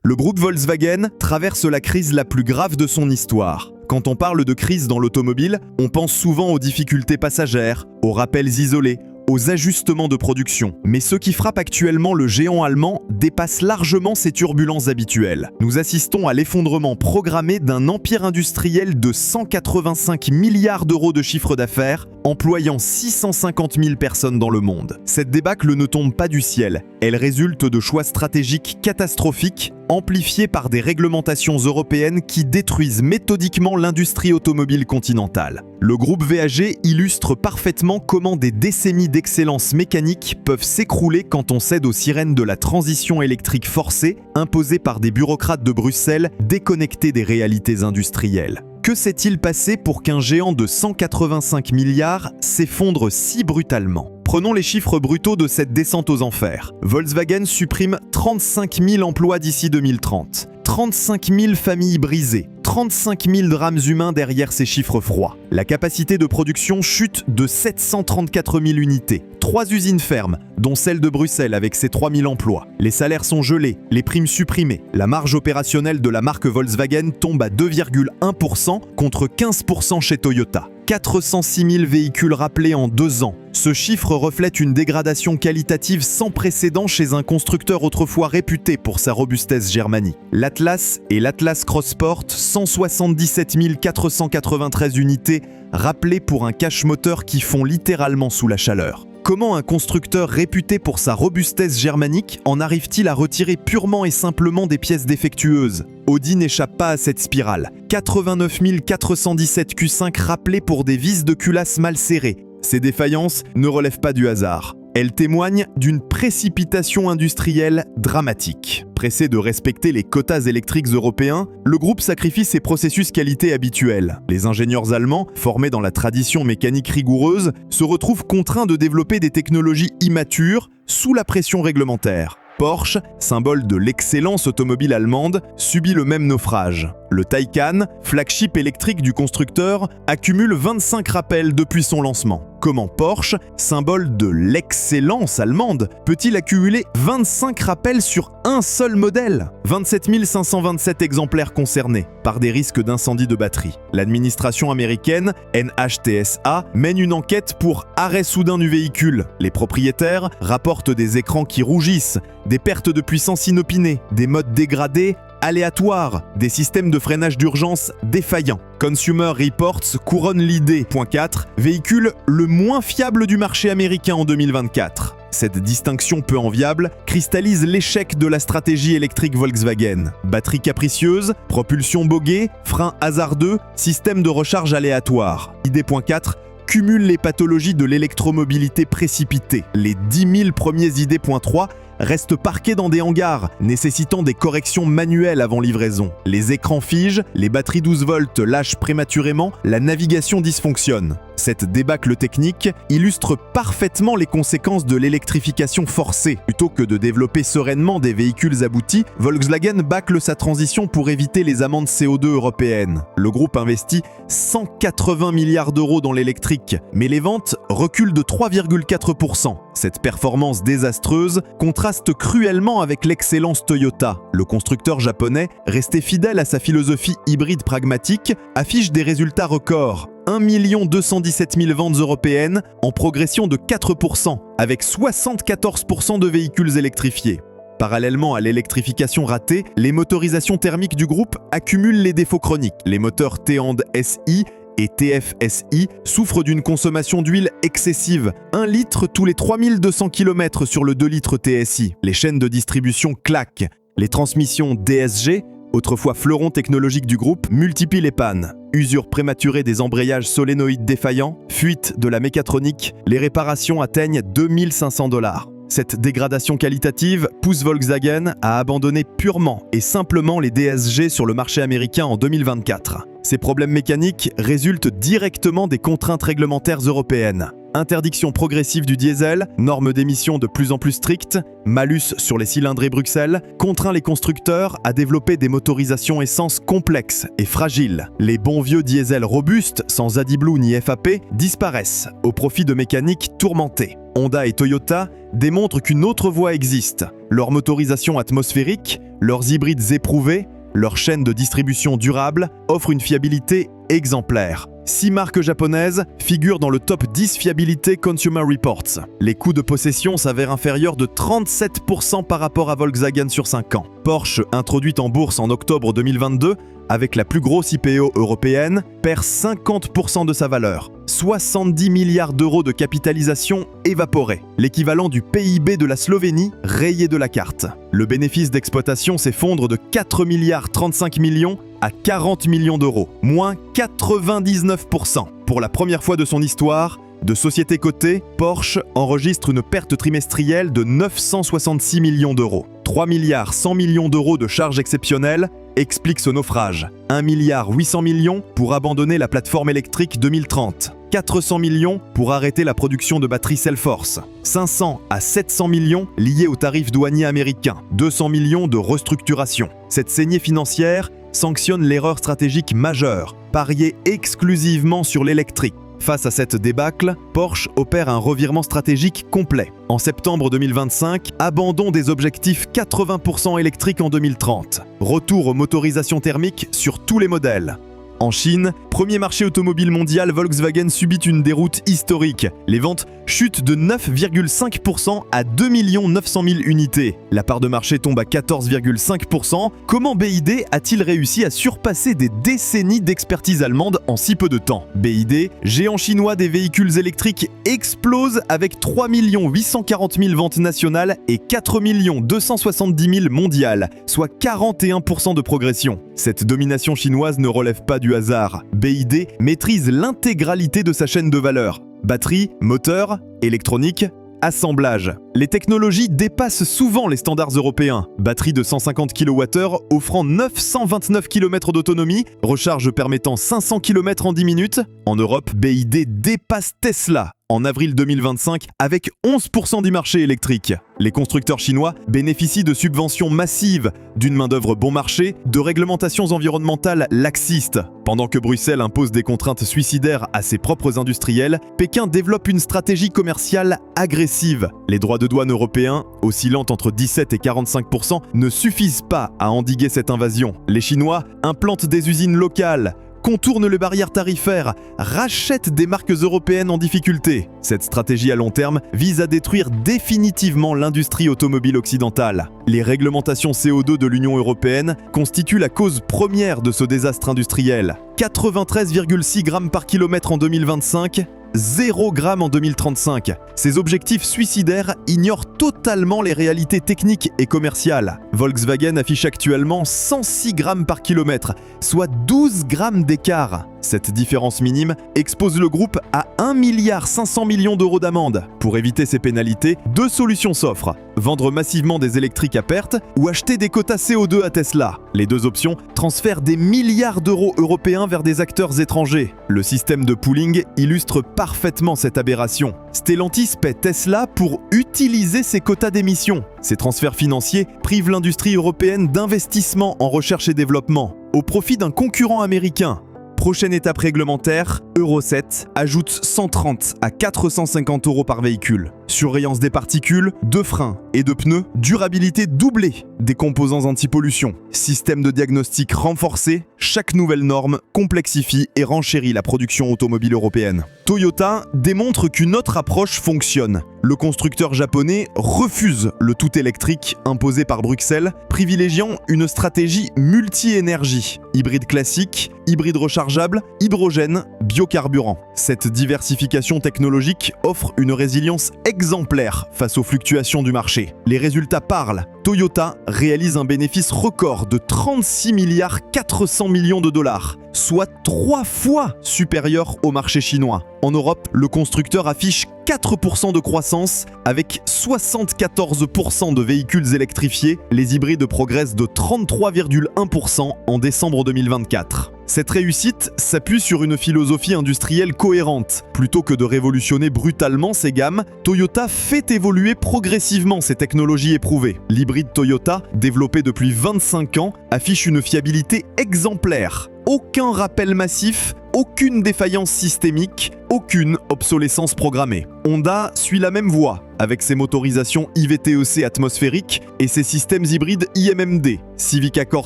Le groupe Volkswagen traverse la crise la plus grave de son histoire. Quand on parle de crise dans l'automobile, on pense souvent aux difficultés passagères, aux rappels isolés, aux ajustements de production. Mais ce qui frappe actuellement le géant allemand dépasse largement ces turbulences habituelles. Nous assistons à l'effondrement programmé d'un empire industriel de 185 milliards d'euros de chiffre d'affaires, employant 650 000 personnes dans le monde. Cette débâcle ne tombe pas du ciel. Elle résulte de choix stratégiques catastrophiques, amplifiés par des réglementations européennes qui détruisent méthodiquement l'industrie automobile continentale. Le groupe VAG illustre parfaitement comment des décennies d'excellence mécanique peuvent s'écrouler quand on cède aux sirènes de la transition électrique forcée, imposée par des bureaucrates de Bruxelles déconnectés des réalités industrielles. Que s'est-il passé pour qu'un géant de 185 milliards s'effondre si brutalement ? Prenons les chiffres brutaux de cette descente aux enfers. Volkswagen supprime 35 000 emplois d'ici 2030. 35 000 familles brisées, 35 000 drames humains derrière ces chiffres froids. La capacité de production chute de 734 000 unités. 3 usines ferment, dont celle de Bruxelles avec ses 3 000 emplois. Les salaires sont gelés, les primes supprimées. La marge opérationnelle de la marque Volkswagen tombe à 2,1% contre 15% chez Toyota. 406 000 véhicules rappelés en 2 ans. Ce chiffre reflète une dégradation qualitative sans précédent chez un constructeur autrefois réputé pour sa robustesse germanique. L'Atlas et l'Atlas Crossport, 177 493 unités rappelées pour un cache-moteur qui fond littéralement sous la chaleur. Comment un constructeur réputé pour sa robustesse germanique en arrive-t-il à retirer purement et simplement des pièces défectueuses ? Audi n'échappe pas à cette spirale. 89 417 Q5 rappelés pour des vis de culasse mal serrées. Ces défaillances ne relèvent pas du hasard. Elles témoignent d'une précipitation industrielle dramatique. Pressé de respecter les quotas électriques européens, le groupe sacrifie ses processus qualité habituels. Les ingénieurs allemands, formés dans la tradition mécanique rigoureuse, se retrouvent contraints de développer des technologies immatures sous la pression réglementaire. Porsche, symbole de l'excellence automobile allemande, subit le même naufrage. Le Taycan, flagship électrique du constructeur, accumule 25 rappels depuis son lancement. Comment Porsche, symbole de l'excellence allemande, peut-il accumuler 25 rappels sur un seul modèle ? 27 527 exemplaires concernés par des risques d'incendie de batterie. L'administration américaine, NHTSA, mène une enquête pour arrêt soudain du véhicule. Les propriétaires rapportent des écrans qui rougissent, des pertes de puissance inopinées, des modes dégradés, aléatoires, des systèmes de freinage d'urgence défaillants. Consumer Reports couronne l'ID.4, véhicule le moins fiable du marché américain en 2024. Cette distinction peu enviable cristallise l'échec de la stratégie électrique Volkswagen. Batterie capricieuse, propulsion boguée, frein hasardeux, système de recharge aléatoire. ID.4 cumule les pathologies de l'électromobilité précipitée. Les 10 000 premiers ID.3 restent parqués dans des hangars, nécessitant des corrections manuelles avant livraison. Les écrans figent, les batteries 12 volts lâchent prématurément, la navigation dysfonctionne. Cette débâcle technique illustre parfaitement les conséquences de l'électrification forcée. Plutôt que de développer sereinement des véhicules aboutis, Volkswagen bâcle sa transition pour éviter les amendes CO2 européennes. Le groupe investit 180 milliards d'euros dans l'électrique, mais les ventes reculent de 3,4%. Cette performance désastreuse contraste cruellement avec l'excellence Toyota. Le constructeur japonais, resté fidèle à sa philosophie hybride pragmatique, affiche des résultats records. 1 217 000 ventes européennes en progression de 4%, avec 74% de véhicules électrifiés. Parallèlement à l'électrification ratée, les motorisations thermiques du groupe accumulent les défauts chroniques. Les moteurs T-And SI et TFSI souffrent d'une consommation d'huile excessive, 1 litre tous les 3200 km sur le 2 litres TSI. Les chaînes de distribution claquent. Les transmissions DSG, autrefois fleuron technologique du groupe, multiplient les pannes. Usure prématurée des embrayages solénoïdes défaillants, fuite de la mécatronique, les réparations atteignent 2 500 $. Cette dégradation qualitative pousse Volkswagen à abandonner purement et simplement les DSG sur le marché américain en 2024. Ces problèmes mécaniques résultent directement des contraintes réglementaires européennes. Interdiction progressive du diesel, normes d'émissions de plus en plus strictes, malus sur les cylindrées Bruxelles, contraint les constructeurs à développer des motorisations essence complexes et fragiles. Les bons vieux diesels robustes, sans AdBlue ni FAP, disparaissent au profit de mécaniques tourmentées. Honda et Toyota démontrent qu'une autre voie existe, leur motorisation atmosphérique, leurs hybrides éprouvés, leur chaîne de distribution durable offrent une fiabilité exemplaire. 6 marques japonaises figurent dans le top 10 fiabilité Consumer Reports. Les coûts de possession s'avèrent inférieurs de 37% par rapport à Volkswagen sur 5 ans. Porsche, introduite en bourse en octobre 2022, avec la plus grosse IPO européenne, perd 50% de sa valeur. 70 milliards d'euros de capitalisation évaporés, l'équivalent du PIB de la Slovénie rayé de la carte. Le bénéfice d'exploitation s'effondre de 4 milliards 35 millions à 40 millions d'euros, moins 99%. Pour la première fois de son histoire, de société cotée, Porsche enregistre une perte trimestrielle de 966 millions d'euros. 3 milliards 100 millions d'euros de charges exceptionnelles expliquent ce naufrage. 1 milliard 800 millions pour abandonner la plateforme électrique 2030. 400 millions pour arrêter la production de batteries Cellforce. 500 à 700 millions liés aux tarifs douaniers américains. 200 millions de restructuration. Cette saignée financière sanctionne l'erreur stratégique majeure, parier exclusivement sur l'électrique. Face à cette débâcle, Porsche opère un revirement stratégique complet. En septembre 2025, abandon des objectifs 80% électriques en 2030. Retour aux motorisations thermiques sur tous les modèles. En Chine, premier marché automobile mondial, Volkswagen subit une déroute historique. Les ventes chutent de 9,5% à 2 900 000 unités. La part de marché tombe à 14,5%. Comment BYD a-t-il réussi à surpasser des décennies d'expertise allemande en si peu de temps? BYD, géant chinois des véhicules électriques, explose avec 3 840 000 ventes nationales et 4 270 000 mondiales, soit 41% de progression. Cette domination chinoise ne relève pas du hasard. BYD maîtrise l'intégralité de sa chaîne de valeur. Batterie, moteur, électronique, assemblage. Les technologies dépassent souvent les standards européens. Batterie de 150 kWh offrant 929 km d'autonomie, recharge permettant 500 km en 10 minutes. En Europe, BYD dépasse Tesla en avril 2025 avec 11% du marché électrique. Les constructeurs chinois bénéficient de subventions massives, d'une main-d'œuvre bon marché, de réglementations environnementales laxistes. Pendant que Bruxelles impose des contraintes suicidaires à ses propres industriels, Pékin développe une stratégie commerciale agressive. Les droits de douane européens, oscillant entre 17 et 45%, ne suffisent pas à endiguer cette invasion. Les Chinois implantent des usines locales, contournent les barrières tarifaires, rachètent des marques européennes en difficulté. Cette stratégie à long terme vise à détruire définitivement l'industrie automobile occidentale. Les réglementations CO2 de l'Union européenne constituent la cause première de ce désastre industriel. 93,6 grammes par kilomètre en 2025, 0 g en 2035. Ces objectifs suicidaires ignorent totalement les réalités techniques et commerciales. Volkswagen affiche actuellement 106 grammes par kilomètre, soit 12 grammes d'écart. Cette différence minime expose le groupe à 1,5 milliard d'euros d'amende. Pour éviter ces pénalités, deux solutions s'offrent: vendre massivement des électriques à perte ou acheter des quotas CO2 à Tesla. Les deux options transfèrent des milliards d'euros européens vers des acteurs étrangers. Le système de pooling illustre parfaitement cette aberration. Stellantis paie Tesla pour utiliser ses quotas d'émissions. Ces transferts financiers privent l'industrie européenne d'investissements en recherche et développement, au profit d'un concurrent américain. Prochaine étape réglementaire, Euro 7 ajoute 130 à 450 euros par véhicule. Surveillance des particules, de freins et de pneus, durabilité doublée des composants anti-pollution. Système de diagnostic renforcé, chaque nouvelle norme complexifie et renchérit la production automobile européenne. Toyota démontre qu'une autre approche fonctionne. Le constructeur japonais refuse le tout électrique imposé par Bruxelles, privilégiant une stratégie multi-énergie, hybride classique, hybride rechargeable, hydrogène, biocarburant. Cette diversification technologique offre une résilience exemplaire face aux fluctuations du marché. Les résultats parlent. Toyota réalise un bénéfice record de 36 milliards 400 millions de dollars, soit 3 fois supérieur au marché chinois. En Europe, le constructeur affiche 4% de croissance avec 74% de véhicules électrifiés. Les hybrides progressent de 33,1% en décembre 2024. Cette réussite s'appuie sur une philosophie industrielle cohérente. Plutôt que de révolutionner brutalement ses gammes, Toyota fait évoluer progressivement ses technologies éprouvées. L'hybride Toyota, développé depuis 25 ans, affiche une fiabilité exemplaire. Aucun rappel massif, aucune défaillance systémique, aucune obsolescence programmée. Honda suit la même voie. avec ses motorisations IVTEC atmosphériques et ses systèmes hybrides IMMD. Civic Accord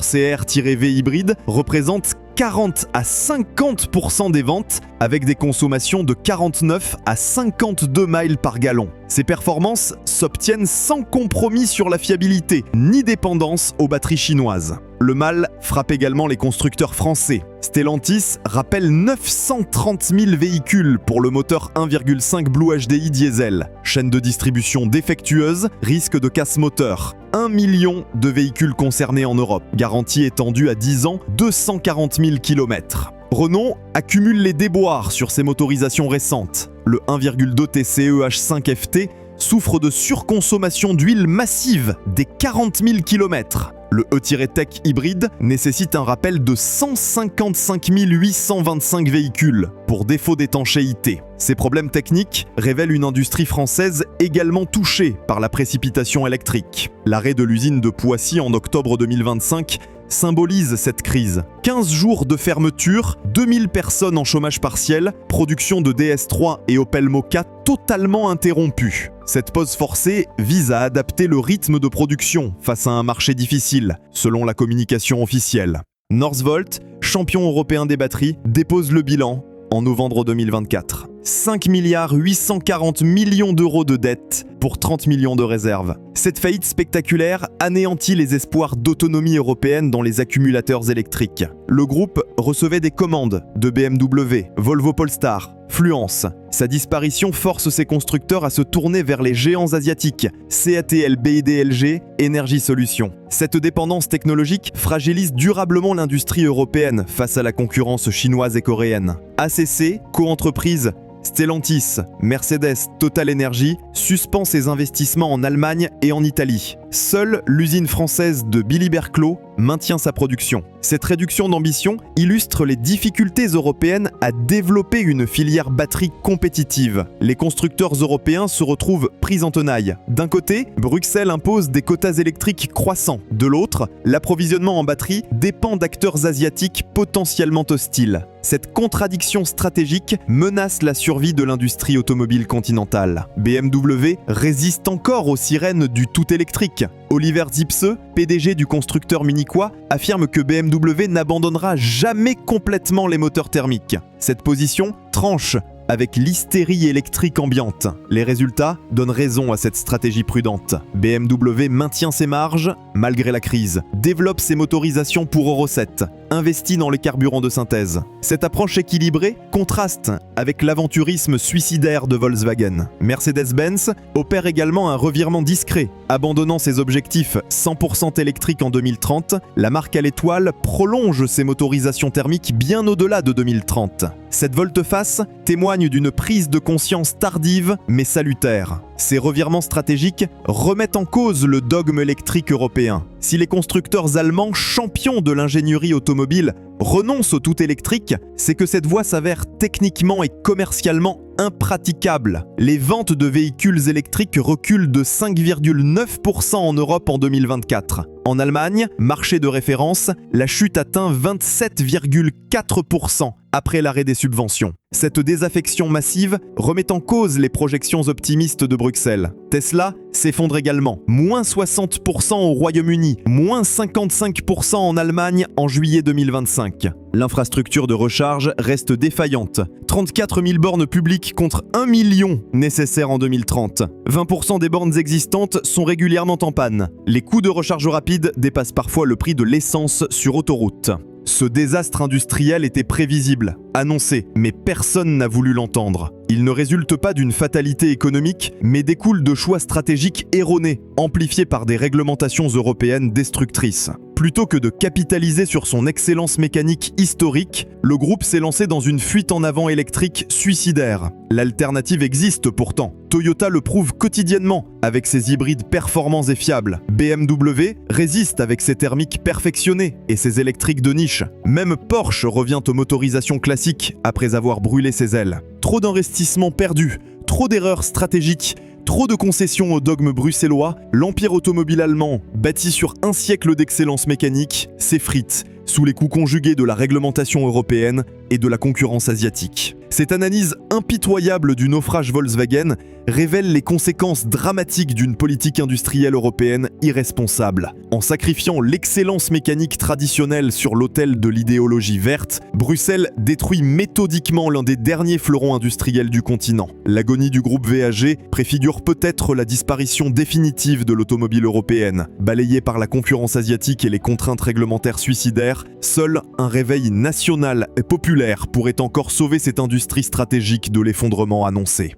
CR-V hybride représente 40 à 50% des ventes avec des consommations de 49 à 52 miles par gallon. Ces performances s'obtiennent sans compromis sur la fiabilité, ni dépendance aux batteries chinoises. Le mal frappe également les constructeurs français. Stellantis rappelle 930 000 véhicules pour le moteur 1,5 Blue HDI diesel. Chaîne de distribution défectueuse, risque de casse moteur. 1 million de véhicules concernés en Europe. Garantie étendue à 10 ans, 240 000 km. Renault accumule les déboires sur ses motorisations récentes. Le 1,2 TCE H5 FT souffre de surconsommation d'huile massive des 40 000 km. Le E-Tech hybride nécessite un rappel de 155 825 véhicules pour défaut d'étanchéité. Ces problèmes techniques révèlent une industrie française également touchée par la précipitation électrique. L'arrêt de l'usine de Poissy en octobre 2025 symbolise cette crise. 15 jours de fermeture, 2000 personnes en chômage partiel, production de DS3 et Opel Mokka totalement interrompue. Cette pause forcée vise à adapter le rythme de production face à un marché difficile, selon la communication officielle. Northvolt, champion européen des batteries, dépose le bilan en novembre 2024. 5 840 millions d'euros de dettes pour 30 millions de réserves. Cette faillite spectaculaire anéantit les espoirs d'autonomie européenne dans les accumulateurs électriques. Le groupe recevait des commandes de BMW, Volvo Polestar, Fluence. Sa disparition force ses constructeurs à se tourner vers les géants asiatiques, CATL, BIDLG, Energy Solutions. Cette dépendance technologique fragilise durablement l'industrie européenne face à la concurrence chinoise et coréenne. ACC, coentreprise Stellantis, Mercedes, Total Energy suspend ses investissements en Allemagne et en Italie. Seule l'usine française de Billy-Berclos maintient sa production. Cette réduction d'ambition illustre les difficultés européennes à développer une filière batterie compétitive. Les constructeurs européens se retrouvent pris en tenaille. D'un côté, Bruxelles impose des quotas électriques croissants. De l'autre, l'approvisionnement en batterie dépend d'acteurs asiatiques potentiellement hostiles. Cette contradiction stratégique menace la survie de l'industrie automobile continentale. BMW résiste encore aux sirènes du tout électrique. Oliver Zipse, PDG du constructeur munichois, affirme que BMW n'abandonnera jamais complètement les moteurs thermiques. Cette position tranche avec l'hystérie électrique ambiante. Les résultats donnent raison à cette stratégie prudente. BMW maintient ses marges malgré la crise, développe ses motorisations pour Euro 7, investit dans les carburants de synthèse. Cette approche équilibrée contraste avec l'aventurisme suicidaire de Volkswagen. Mercedes-Benz opère également un revirement discret. Abandonnant ses objectifs 100% électriques en 2030, la marque à l'étoile prolonge ses motorisations thermiques bien au-delà de 2030. Cette volte-face témoigne d'une prise de conscience tardive mais salutaire. Ces revirements stratégiques remettent en cause le dogme électrique européen. Si les constructeurs allemands, champions de l'ingénierie automobile, renoncent au tout électrique, c'est que cette voie s'avère techniquement et commercialement impraticable. Les ventes de véhicules électriques reculent de 5,9% en Europe en 2024. En Allemagne, marché de référence, la chute atteint 27,4% après l'arrêt des subventions. Cette désaffection massive remet en cause les projections optimistes de Bruxelles. Tesla s'effondre également, moins 60% au Royaume-Uni, moins 55% en Allemagne en juillet 2025. L'infrastructure de recharge reste défaillante. 34 000 bornes publiques contre 1 million nécessaires en 2030. 20% des bornes existantes sont régulièrement en panne. Les coûts de recharge rapide dépassent parfois le prix de l'essence sur autoroute. Ce désastre industriel était prévisible, annoncé, mais personne n'a voulu l'entendre. Il ne résulte pas d'une fatalité économique, mais découle de choix stratégiques erronés, amplifiés par des réglementations européennes destructrices. Plutôt que de capitaliser sur son excellence mécanique historique, le groupe s'est lancé dans une fuite en avant électrique suicidaire. L'alternative existe pourtant. Toyota le prouve quotidiennement avec ses hybrides performants et fiables. BMW résiste avec ses thermiques perfectionnés et ses électriques de niche. Même Porsche revient aux motorisations classiques après avoir brûlé ses ailes. Trop d'investissements perdus, trop d'erreurs stratégiques, trop de concessions au dogme bruxellois, l'empire automobile allemand, bâti sur un siècle d'excellence mécanique, s'effrite sous les coups conjugués de la réglementation européenne et de la concurrence asiatique. Cette analyse impitoyable du naufrage Volkswagen révèle les conséquences dramatiques d'une politique industrielle européenne irresponsable. En sacrifiant l'excellence mécanique traditionnelle sur l'autel de l'idéologie verte, Bruxelles détruit méthodiquement l'un des derniers fleurons industriels du continent. L'agonie du groupe VAG préfigure peut-être la disparition définitive de l'automobile européenne. Balayée par la concurrence asiatique et les contraintes réglementaires suicidaires, seul un réveil national et populaire pourrait encore sauver cette industrie stratégique de l'effondrement annoncé.